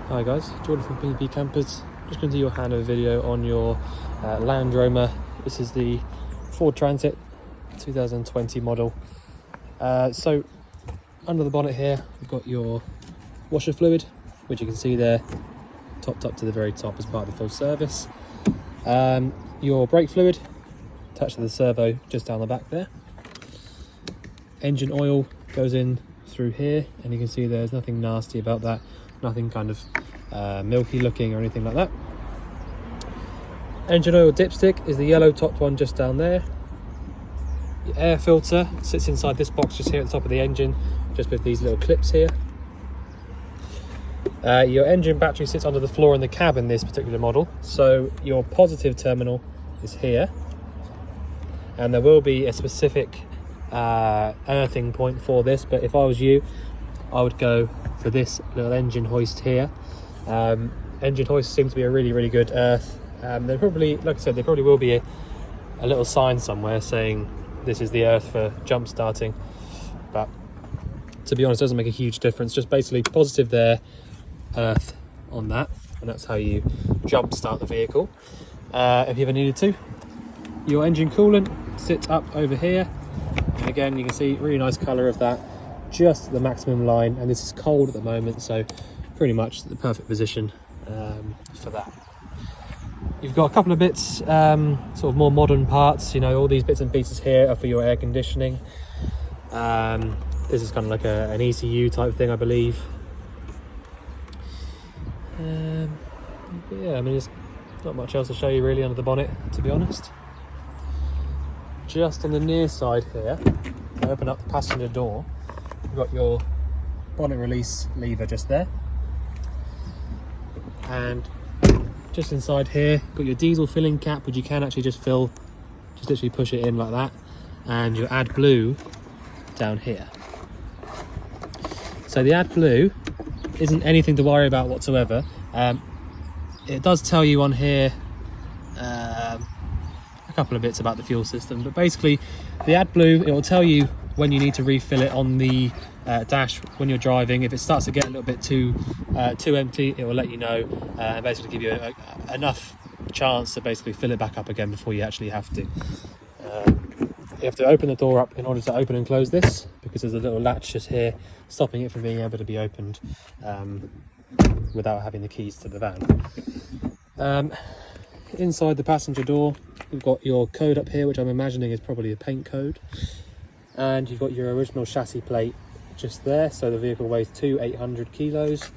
Hi guys, Jordan from PvP Campers. Just going to do your handover video on your LandRoamer. This is the Ford Transit 2020 model. So under the bonnet here, we've got your washer fluid, which you can see there, topped up to the very top as part of the full service. Your brake fluid attached to the servo just down the back there. Engine oil goes in through here, and you can see there's nothing nasty about that. Nothing kind of milky looking or anything like that. Engine oil dipstick is the yellow topped one just down there. Your air filter sits inside this box just here at the top of the engine, just with these little clips here. Your engine battery sits under the floor in the cab in this particular model, so your positive terminal is here, and there will be a specific earthing point for this, but if I was you, I would go for this little engine hoist here. Engine hoists seem to be a really good earth. There probably, like I said, there probably will be a little sign somewhere saying this is the earth for jump starting, but to be honest, it doesn't make a huge difference. Just basically positive there, earth on that, and that's how you jump start the vehicle if you ever needed to. Your engine coolant sits up over here, and again you can see really nice colour of that, just the maximum line, and this is cold at the moment, so pretty much the perfect position for that. You've got a couple of bits, sort of more modern parts. You know, all these bits and pieces here are for your air conditioning. This is kind of like an ECU type thing, I believe. Yeah, I mean, there's not much else to show you really under the bonnet, to be honest. Just on the near side here, I open up the passenger door. You've got your bonnet release lever just there, and just inside here got your diesel filling cap, which you can actually just fill, just literally push it in like that, and your AdBlue down here. So the AdBlue isn't anything to worry about whatsoever. It does tell you on here a couple of bits about the fuel system, but basically the AdBlue, it will tell you when you need to refill it on the dash when you're driving. If it starts to get a little bit too empty, it will let you know, and basically give you enough chance to basically fill it back up again before you actually have to. You have to open the door up in order to open and close this, because there's a little latch just here stopping it from being able to be opened without having the keys to the van. Inside the passenger door, you've got your code up here, which I'm imagining is probably a paint code, and you've got your original chassis plate just there. So the vehicle weighs 800 kilos.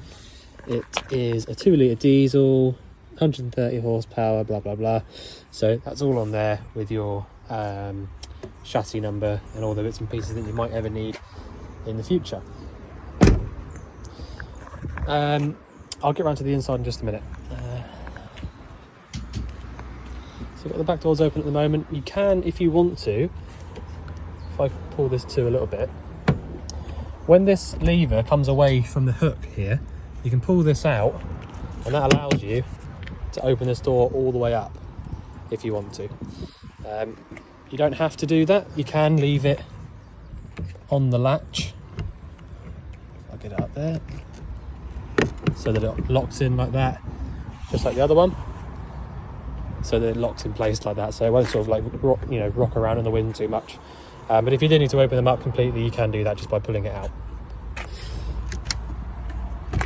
It is a 2-litre diesel, 130 horsepower, blah blah blah. So that's all on there with your chassis number and all the bits and pieces that you might ever need in the future. I'll get around to the inside in just a minute. So we've got the back doors open at the moment. You can, if you want to, if I pull this to a little bit, when this lever comes away from the hook here, you can pull this out, and that allows you to open this door all the way up if you want to. You don't have to do that. You can leave it on the latch. I'll get it up there so that it locks in like that, just like the other one, so that it locks in place like that, so it won't sort of like rock around in the wind too much. But if you do need to open them up completely, you can do that just by pulling it out.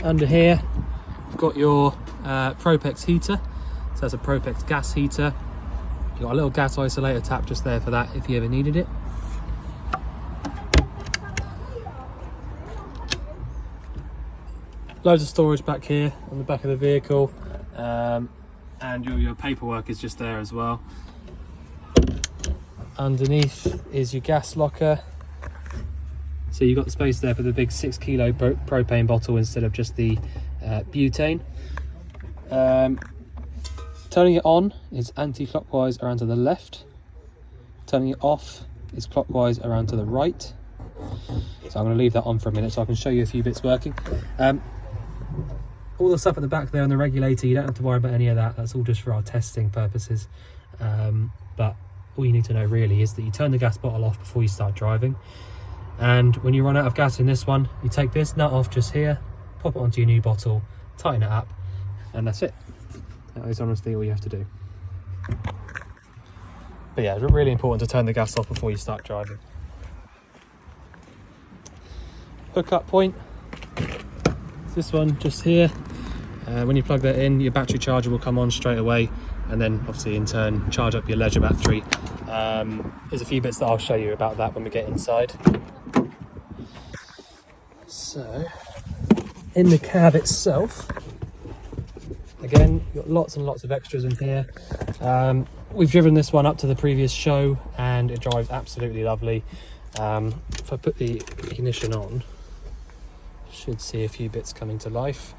Under here, you've got your Propex heater. So that's a Propex gas heater. You've got a little gas isolator tap just there for that if you ever needed it. Loads of storage back here on the back of the vehicle, and your paperwork is just there as well. Underneath is your gas locker, so you've got the space there for the big 6 kilo propane bottle instead of just the butane. Turning it on is anti-clockwise around to the left. Turning it off is clockwise around to the right. So I'm going to leave that on for a minute so I can show you a few bits working. All the stuff at the back there on the regulator, you don't have to worry about any of that. That's all just for our testing purposes. But all you need to know really is that you turn the gas bottle off before you start driving, and when you run out of gas in this one, you take this nut off just here, pop it onto your new bottle, tighten it up, and that's it. That is honestly all you have to do. But yeah, it's really important to turn the gas off before you start driving. Hookup point, this one just here. When you plug that in, your battery charger will come on straight away, and then obviously in turn charge up your leisure battery. There's a few bits that I'll show you about that when we get inside. So in the cab itself, again, you've got lots and lots of extras in here. We've driven this one up to the previous show and it drives absolutely lovely. If I put the ignition on, should see a few bits coming to life.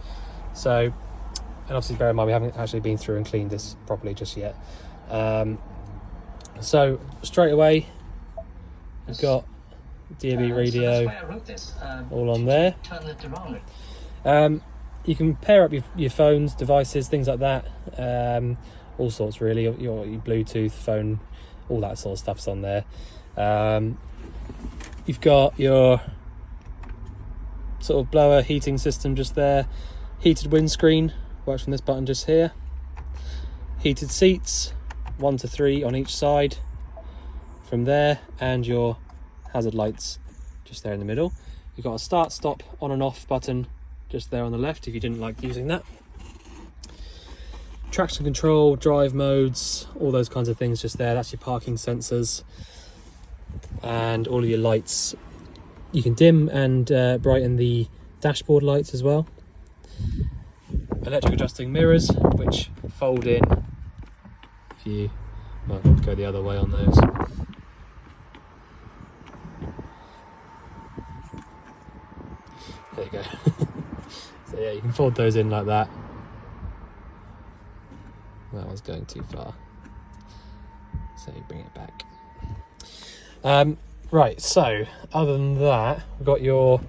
So, and obviously bear in mind we haven't actually been through and cleaned this properly just yet. So straight away we've got DAB radio all on there. You can pair up your phones, devices, things like that, all sorts really, your Bluetooth phone, all that sort of stuff's on there. You've got your sort of blower heating system just there, heated windscreen, works from this button just here, heated seats, 1 to 3 on each side from there, and your hazard lights just there in the middle. You've got a start stop on and off button just there on the left if you didn't like using that. Traction control, drive modes, all those kinds of things just there. That's your parking sensors, and all of your lights. You can dim and brighten the dashboard lights as well. Electric adjusting mirrors, which fold in if you go the other way on those. There you go. So yeah, you can fold those in like that. That one's going too far, so you bring it back. Right, so other than that, we've got your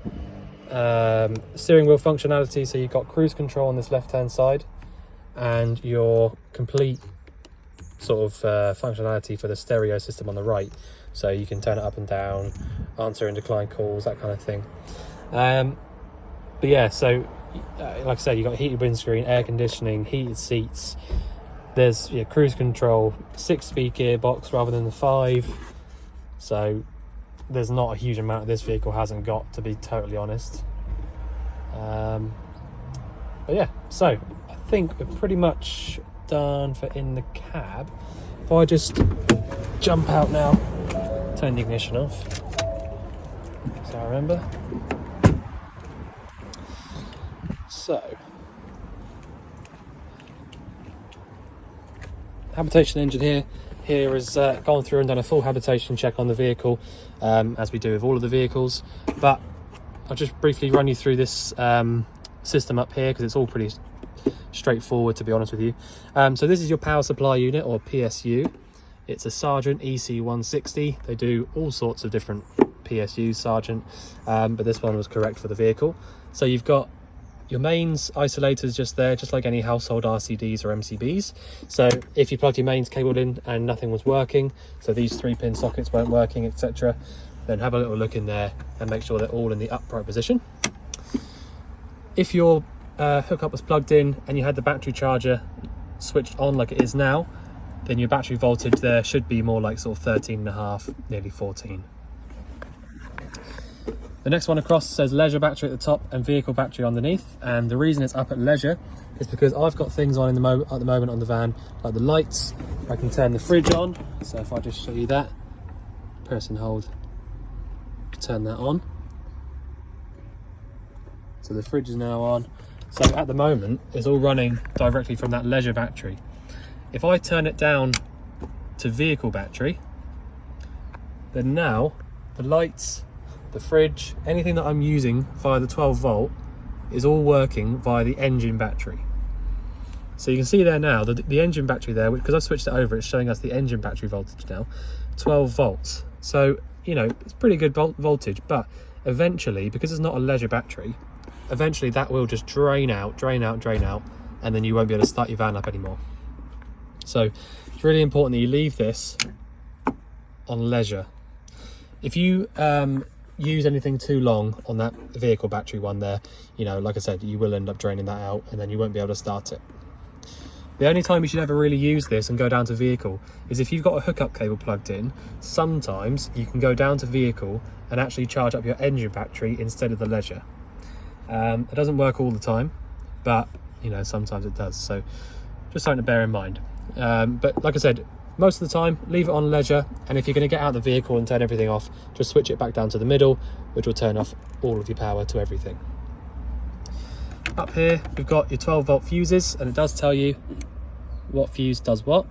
steering wheel functionality. So you've got cruise control on this left hand side, and your complete sort of functionality for the stereo system on the right. So you can turn it up and down, answer and decline calls, that kind of thing. But yeah, so like I said, you've got heated windscreen, air conditioning, heated seats. There's cruise control, 6-speed gearbox rather than the 5. So there's not a huge amount this vehicle hasn't got, to be totally honest. But yeah, so I think we're pretty much done for in the cab. If I just jump out now, turn the ignition off, so I remember. So, habitation engine here has gone through and done a full habitation check on the vehicle, as we do with all of the vehicles. But I'll just briefly run you through this system up here, because it's all pretty straightforward, to be honest with you. So this is your power supply unit, or PSU. It's a Sargent EC160. They do all sorts of different PSUs, Sargent, but this one was correct for the vehicle. So you've got your mains isolators just there, just like any household RCDs or MCBs. So if you plugged your mains cable in and nothing was working, so these 3-pin sockets weren't working, etc., then have a little look in there and make sure they're all in the upright position. If your hookup was plugged in and you had the battery charger switched on like it is now, then your battery voltage there should be more like sort of 13.5, nearly 14. The next one across says leisure battery at the top and vehicle battery underneath, and the reason it's up at leisure is because I've got things on at the moment on the van, like the lights. I can turn the fridge on, so if I just show you that, press and hold, turn that on. So the fridge is now on. So at the moment it's all running directly from that leisure battery. If I turn it down to vehicle battery, then now the lights, the fridge, anything that I'm using via the 12 volt is all working via the engine battery. So you can see there now the engine battery there, because I've switched it over, it's showing us the engine battery voltage now, 12 volts. So it's pretty good voltage, but eventually, because it's not a leisure battery, eventually that will just drain out, and then you won't be able to start your van up anymore. So it's really important that you leave this on leisure. If you use anything too long on that vehicle battery one there, you know, like I said, you will end up draining that out and then you won't be able to start it. The only time you should ever really use this and go down to vehicle is if you've got a hookup cable plugged in. Sometimes you can go down to vehicle and actually charge up your engine battery instead of the leisure. It doesn't work all the time, but you know, sometimes it does, so just something to bear in mind. But like I said, most of the time leave it on leisure, and if you're going to get out of the vehicle and turn everything off, just switch it back down to the middle, which will turn off all of your power to everything. Up here we've got your 12-volt fuses, and it does tell you what fuse does what.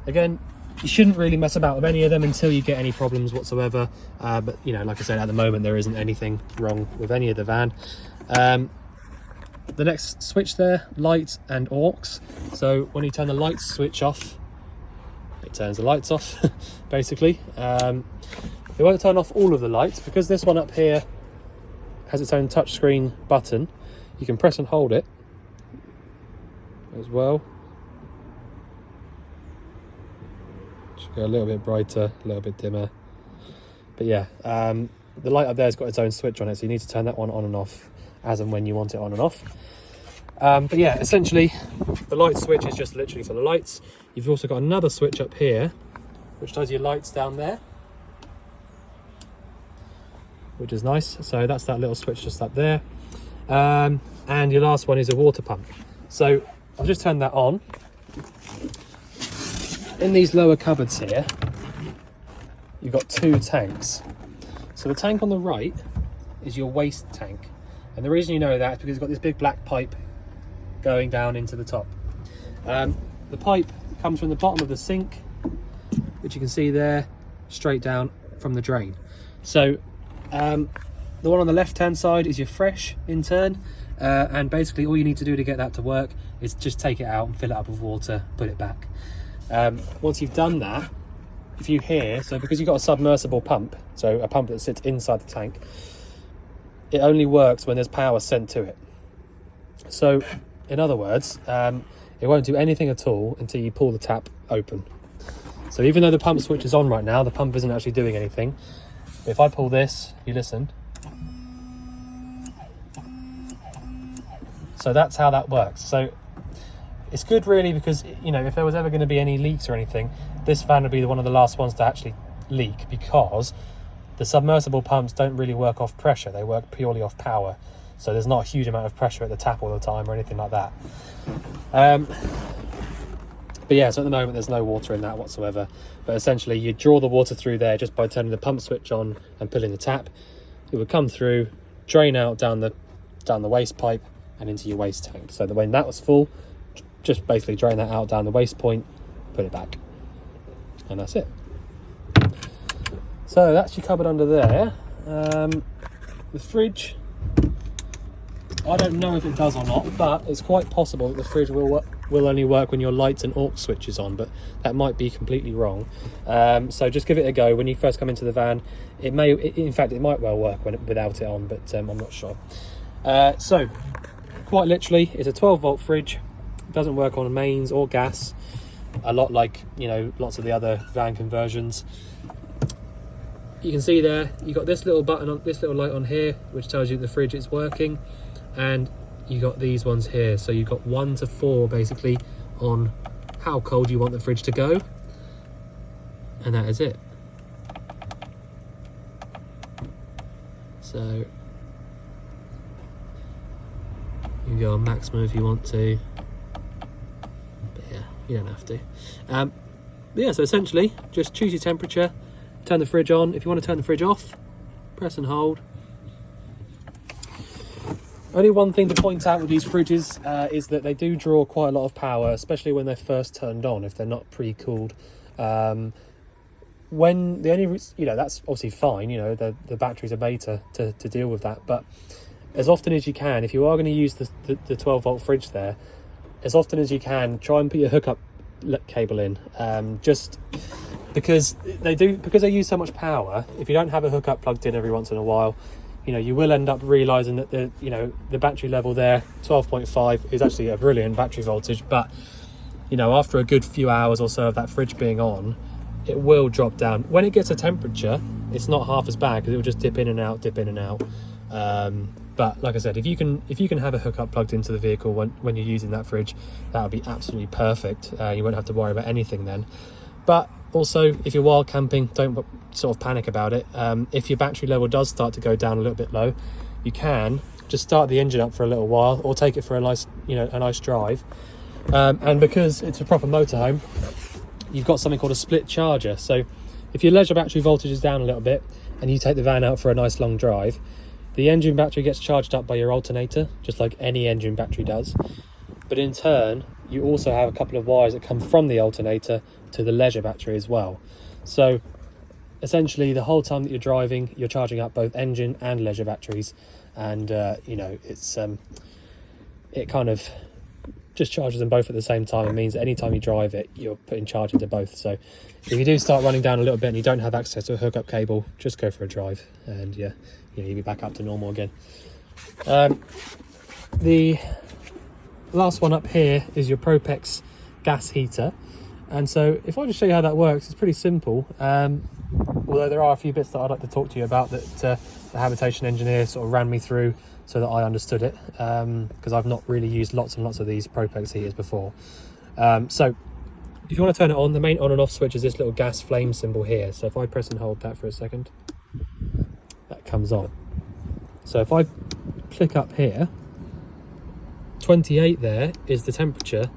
Again, you shouldn't really mess about with any of them until you get any problems whatsoever, but you know, like I said, at the moment there isn't anything wrong with any of the van. The next switch there, light and aux. So when you turn the lights switch off, it turns the lights off basically. It won't turn off all of the lights because this one up here has its own touchscreen button. You can press and hold it as well. Should go a little bit brighter, a little bit dimmer. But yeah, the light up there has got its own switch on it, so you need to turn that one on and off as and when you want it on and off. But yeah, essentially the light switch is just literally for the lights. You've also got another switch up here which does your lights down there, which is nice. So that's that little switch just up there. And your last one is a water pump. So I'll just turn that on. In these lower cupboards here, you've got two tanks. So the tank on the right is your waste tank. And the reason you know that is because it's got this big black pipe going down into the top. The pipe comes from the bottom of the sink, which you can see there, straight down from the drain. So the one on the left hand side is your fresh in turn, and basically all you need to do to get that to work is just take it out and fill it up with water, put it back. Once you've done that, if you hear, so because you've got a submersible pump, so a pump that sits inside the tank, it only works when there's power sent to it. So in other words, it won't do anything at all until you pull the tap open. So even though the pump switch is on right now, the pump isn't actually doing anything. If I pull this, you listen. So that's how that works. So it's good really because, you know, if there was ever going to be any leaks or anything, this van would be one of the last ones to actually leak, because the submersible pumps don't really work off pressure, they work purely off power. So there's not a huge amount of pressure at the tap all the time or anything like that. But yeah, so at the moment there's no water in that whatsoever. But essentially you draw the water through there just by turning the pump switch on and pulling the tap. It would come through, drain out down the waste pipe and into your waste tank. So that when that was full, just basically drain that out down the waste point, put it back, and that's it. So that's your cupboard under there. The fridge, I don't know if it does or not, but it's quite possible that the fridge will only work when your lights and aux switch is on, but that might be completely wrong. So just give it a go when you first come into the van. It might well work without it on, but I'm not sure. So quite literally, it's a 12-volt fridge. It doesn't work on mains or gas, a lot like, you know, lots of the other van conversions. You can see there, you've got this little button on, this little light on here, which tells you the fridge is working, and you got these ones here. So you've got 1 to 4 basically on how cold you want the fridge to go, and that is it. So you can go on maximum if you want to, but yeah, you don't have to. But yeah, so essentially just choose your temperature, turn the fridge on. If you want to turn the fridge off, press and hold. Only one thing to point out with these fridges is that they do draw quite a lot of power, especially when they're first turned on, if they're not pre-cooled. When the only, you know, that's obviously fine, you know, the batteries are made to deal with that, but as often as you can, if you are going to use the 12-volt fridge there, as often as you can, try and put your hookup cable in, just because they use so much power. If you don't have a hookup plugged in every once in a while, you know, you will end up realizing that the battery level there, 12.5, is actually a brilliant battery voltage, but you know, after a good few hours or so of that fridge being on, it will drop down. When it gets a temperature, it's not half as bad because it will just dip in and out, but like I said, if you can have a hookup plugged into the vehicle when you're using that fridge, that would be absolutely perfect. You won't have to worry about anything then. But also, if you're wild camping, don't sort of panic about it. If your battery level does start to go down a little bit low, you can just start the engine up for a little while, or take it for a nice drive. And because it's a proper motorhome, you've got something called a split charger. So if your leisure battery voltage is down a little bit and you take the van out for a nice long drive, the engine battery gets charged up by your alternator, just like any engine battery does. But in turn, you also have a couple of wires that come from the alternator to the leisure battery as well. So essentially, the whole time that you're driving, you're charging up both engine and leisure batteries. And it kind of just charges them both at the same time. It means that anytime you drive it, you're putting charge into both. So if you do start running down a little bit and you don't have access to a hookup cable, just go for a drive, and you'll be back up to normal again. The last one up here is your Propex gas heater. And so if I just show you how that works, it's pretty simple. Although there are a few bits that I'd like to talk to you about that the habitation engineer sort of ran me through so that I understood it, because I've not really used lots and lots of these Propex heaters before. So if you want to turn it on, the main on and off switch is this little gas flame symbol here. So if I press and hold that for a second, that comes on. So if I click up here, 28 there is the temperature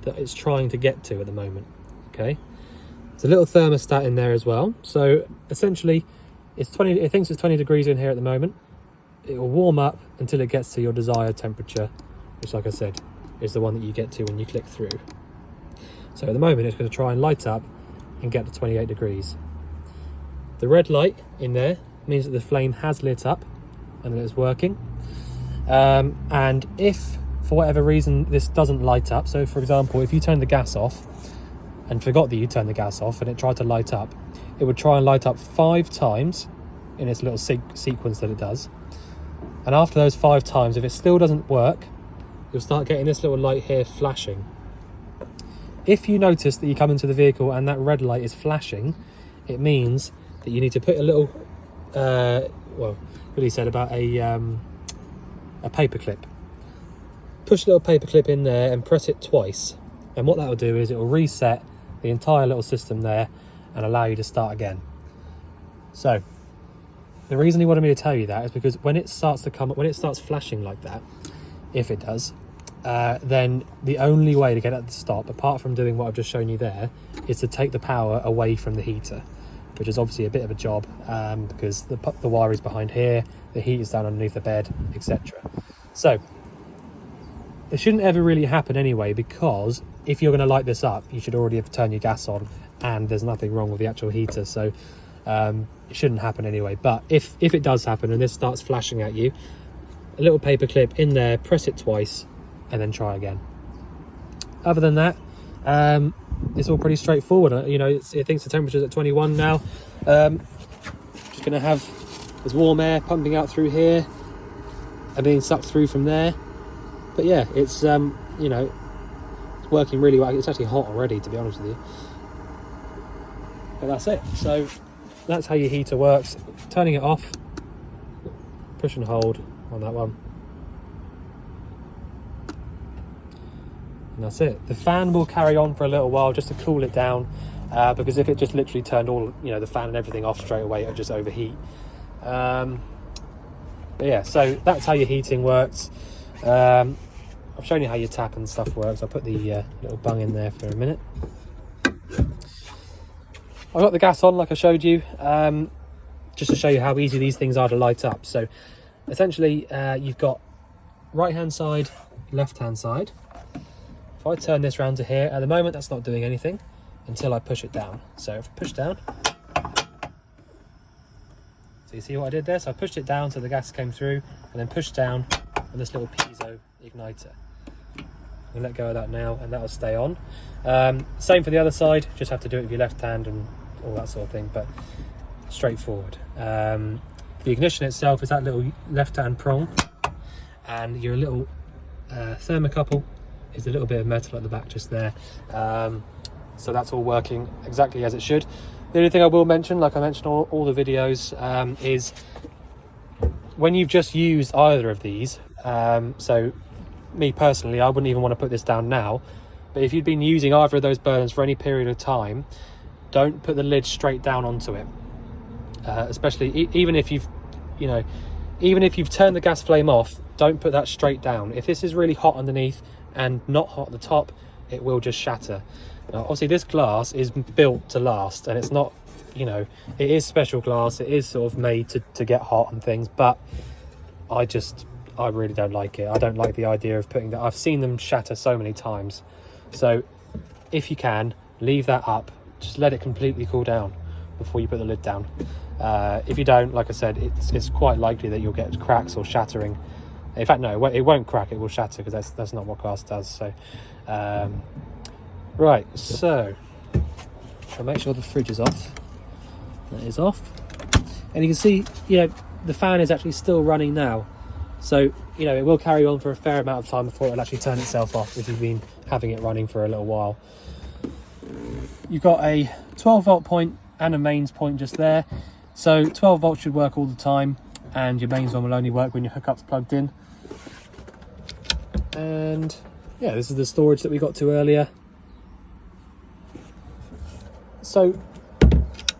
that it's trying to get to at the moment. Okay, there's a little thermostat in there as well. So essentially it's 20, it thinks it's 20 degrees in here at the moment. It will warm up until it gets to your desired temperature, which, like I said, is the one that you get to when you click through. So at the moment it's going to try and light up and get to 28 degrees. The red light in there means that the flame has lit up and that it's working. And if for whatever reason this doesn't light up, so for example, if you turn the gas off and forgot that you turned the gas off and it tried to light up, it would try and light up 5 times in its little sequence that it does. And after those 5 times, if it still doesn't work, you'll start getting this little light here flashing. If you notice that you come into the vehicle and that red light is flashing, it means that you need to put a little, Billy said about a paper clip. Push a little paper clip in there and press it twice. And what that will do is it will reset the entire little system there and allow you to start again. So the reason he wanted me to tell you that is because when it starts flashing like that, if it does, then the only way to get it to stop, apart from doing what I've just shown you there, is to take the power away from the heater, which is obviously a bit of a job, because the wire is behind here, the heat is down underneath the bed, etc. So it shouldn't ever really happen anyway, because if you're going to light this up, you should already have turned your gas on, and there's nothing wrong with the actual heater. So it shouldn't happen anyway. But if it does happen and this starts flashing at you, a little paper clip in there, press it twice, and then try again. Other than that, it's all pretty straightforward. It thinks the temperature's at 21 now. Just going to have this warm air pumping out through here and being sucked through from there. But yeah, it's it's working really well. It's actually hot already, to be honest with you. But that's it. So that's how your heater works. Turning it off, push and hold on that one, and that's it. The fan will carry on for a little while just to cool it down, because if it just literally turned all the fan and everything off straight away, it would just overheat. But yeah, so that's how your heating works. I've shown you how your tap and stuff works. I'll put the little bung in there for a minute. I've got the gas on like I showed you, just to show you how easy these things are to light up. So essentially you've got right hand side, left hand side. If I turn this round to here, at the moment that's not doing anything until I push it down. So if I push down, so you see what I did there? So I pushed it down so the gas came through, and then pushed down on this little piezo igniter. I'll let go of that now, and that'll stay on. Same for the other side, just have to do it with your left hand and all that sort of thing, but straightforward. The ignition itself is that little left hand prong, and your little thermocouple is a little bit of metal at the back just there. So that's all working exactly as it should. The only thing I will mention, like I mentioned all the videos, is when you've just used either of these, so me personally, I wouldn't even want to put this down now, but if you've been using either of those burners for any period of time, don't put the lid straight down onto it. Especially even if you've turned the gas flame off, don't put that straight down. If this is really hot underneath and not hot at the top, it will just shatter. Now, obviously this glass is built to last, and it's not, it is special glass, it is sort of made to get hot and things, but I really don't like it. I don't like the idea of putting that. I've seen them shatter so many times. So if you can, leave that up, just let it completely cool down before you put the lid down. If you don't, like I said, it's quite likely that you'll get cracks or shattering. In fact, no, it won't crack, it will shatter, because that's not what glass does. So right, so I'll make sure the fridge is off. That is off, and you can see the fan is actually still running now, so it will carry on for a fair amount of time before it'll actually turn itself off if you've been having it running for a little while. You've got a 12-volt point and a mains point just there, so 12 volts should work all the time, and your mains one will only work when your hookup's plugged in. And yeah, this is the storage that we got to earlier. So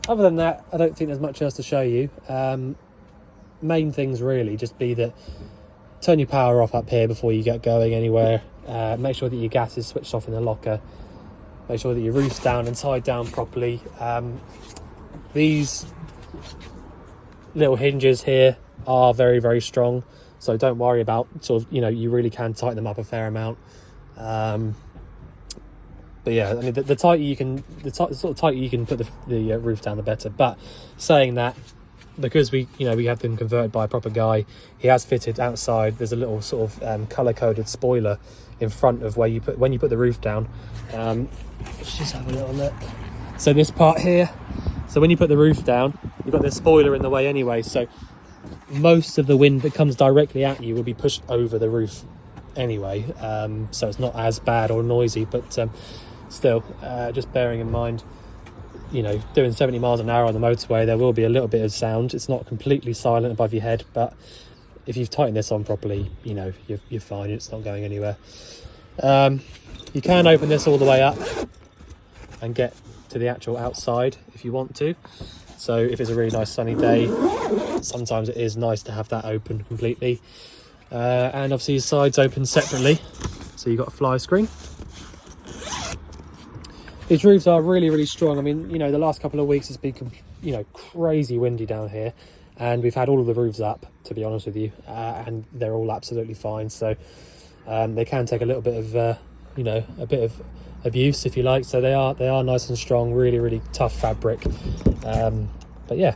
other than that, I don't think there's much else to show you. Main things really just be that turn your power off up here before you get going anywhere. Make sure that your gas is switched off in the locker. Make sure that your roof's down and tied down properly. These little hinges here are very, very strong, so don't worry about you really can tighten them up a fair amount. But yeah, I mean, the tighter you can, tighter you can put the roof down, the better. But saying that, because we have them converted by a proper guy, he has fitted outside. There's a little sort of color-coded spoiler in front of when you put the roof down. Let's just have a little look. So this part here. So when you put the roof down, you've got this spoiler in the way anyway. So most of the wind that comes directly at you will be pushed over the roof anyway. So it's not as bad or noisy, but still, just bearing in mind, doing 70 miles an hour on the motorway, there will be a little bit of sound. It's not completely silent above your head, but if you've tightened this on properly, you're fine. It's not going anywhere. You can open this all the way up and get to the actual outside if you want to. So if it's a really nice sunny day, sometimes it is nice to have that open completely. And obviously your sides open separately, so you've got a fly screen. These roofs are really, really strong. I mean, the last couple of weeks it's been, crazy windy down here, and we've had all of the roofs up, to be honest with you, and they're all absolutely fine. So they can take a little bit of, a bit of abuse, if you like. So they are nice and strong, really, really tough fabric. But yeah,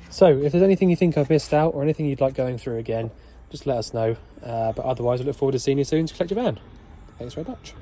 so if there's anything you think I've missed out or anything you'd like going through again, just let us know. But otherwise, I look forward to seeing you soon to collect your van. Thanks very much.